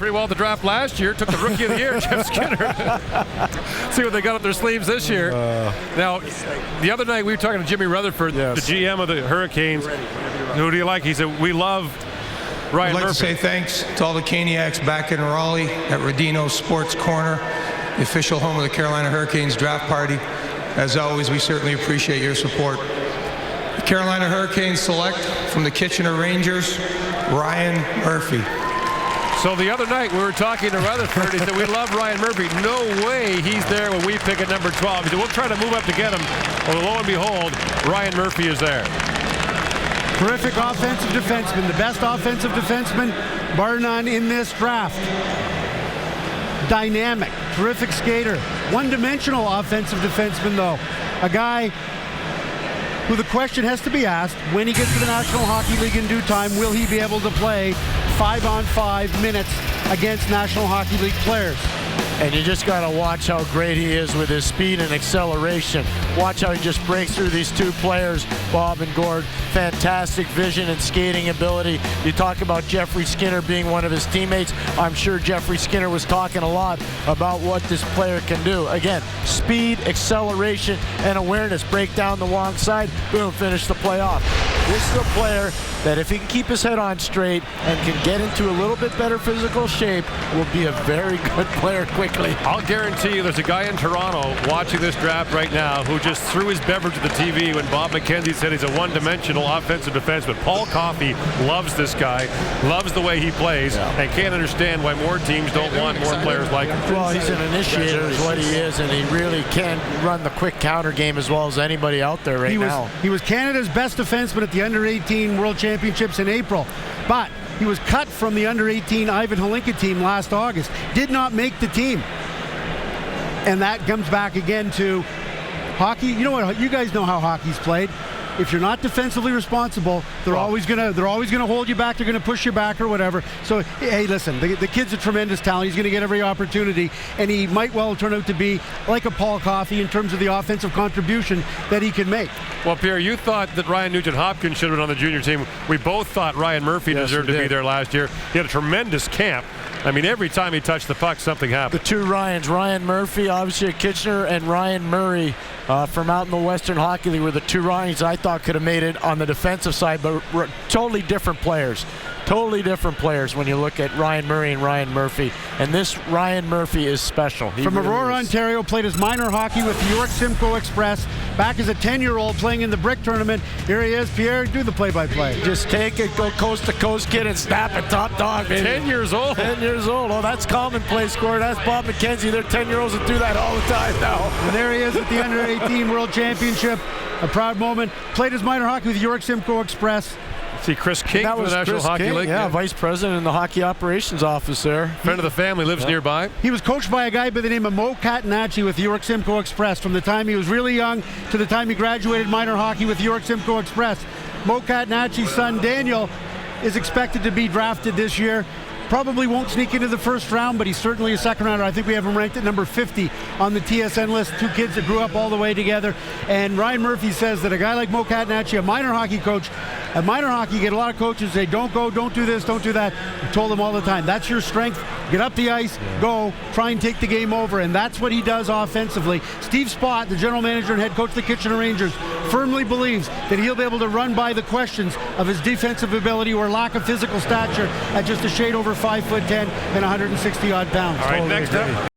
Pretty well at the draft last year. Took the Rookie of the Year, Jeff Skinner. See what they got up their sleeves this year. Now, the other night we were talking to Jimmy Rutherford, the GM of the Hurricanes. Who do you like? He said, we love Ryan I'd like Murphy. to say thanks to all the Caniacs back in Raleigh at Rodino Sports Corner, the official home of the Carolina Hurricanes draft party. As always, we certainly appreciate your support. The Carolina Hurricanes select from the Kitchener Rangers, Ryan Murphy. So the other night we were talking to Rutherford. He said, we love Ryan Murphy. No way he's there when we pick at number 12. He said, we'll try to move up to get him. Well, lo and behold, Ryan Murphy is there. Terrific offensive defenseman, the best offensive defenseman, bar none, in this draft. Dynamic, terrific skater. One-dimensional offensive defenseman, though. A guy who the question has to be asked, when he gets to the National Hockey League in due time, will he be able to play 5-on-5 minutes against National Hockey League players? And you just got to watch how great he is with his speed and acceleration. Watch how he just breaks through these two players, Bob and Gord. Fantastic vision and skating ability. You talk about Jeffrey Skinner being one of his teammates. I'm sure Jeffrey Skinner was talking a lot about what this player can do. Again, speed, acceleration, and awareness. Break down the wrong side, boom, finish the play off. This is a player that if he can keep his head on straight and can get into a little bit better physical shape, will be a very good player quickly. I'll guarantee you there's a guy in Toronto watching this draft right now who just threw his beverage at the TV when Bob McKenzie said he's a one-dimensional offensive defenseman. Paul Coffey loves this guy, loves the way he plays, and can't understand why more teams don't want more players like him. Well, he's an initiator is what he is, and he really can run the quick counter game as well as anybody out there right now. He was Canada's best defenseman at the Under-18 World Championships in April, but he was cut from the Under-18 Ivan Holinka team last August. Did not make the team. And that comes back again to hockey. You know what? You guys know how hockey's played. If you're not defensively responsible, they're always gonna hold you back. They're gonna push you back or whatever. So hey, listen, the kid's a tremendous talent. He's gonna get every opportunity, and he might well turn out to be like a Paul Coffey in terms of the offensive contribution that he can make. Well, Pierre, you thought that Ryan Nugent-Hopkins should have been on the junior team. We both thought Ryan Murphy deserved to be there last year. He had a tremendous camp. I mean, every time he touched the puck, something happened. The two Ryans, Ryan Murphy, obviously at Kitchener, and Ryan Murray from out in the Western Hockey League were the two Ryans I thought could have made it on the defensive side, but totally different players. Totally different players when you look at Ryan Murray and Ryan Murphy. And this Ryan Murphy is special. From Aurora, Ontario, played his minor hockey with the York Simcoe Express. Back as a 10-year-old playing in the Brick Tournament. Here he is. Pierre, do the play-by-play. Just take it, go coast to coast, kid, and snap it, top dog, baby. 10 years old. 10 years old. Oh, that's commonplace, Gord. That's Bob McKenzie. They're 10-year-olds that do that all the time now. And there he is at the Under-18 World Championship. A proud moment. Played his minor hockey with the York Simcoe Express. See Chris King that from was the National Chris Hockey King, League. yeah, vice president in the hockey operations office there. Friend of the family, lives nearby. He was coached by a guy by the name of Mo Catanacci with the York Simcoe Express from the time he was really young to the time he graduated minor hockey with the York Simcoe Express. Mo Catanacci's son, Daniel, is expected to be drafted this year. Probably won't sneak into the first round, but he's certainly a second rounder. I think we have him ranked at number 50 on the TSN list. Two kids that grew up all the way together. And Ryan Murphy says that a guy like Mo Catanacci, a minor hockey coach, at minor hockey, you get a lot of coaches say, don't go, don't do this, don't do that. I told them all the time, that's your strength. Get up the ice, go, try and take the game over. And that's what he does offensively. Steve Spott, the general manager and head coach of the Kitchener Rangers, firmly believes that he'll be able to run by the questions of his defensive ability or lack of physical stature at just a shade over 5'10" and 160-odd pounds. All right, next up.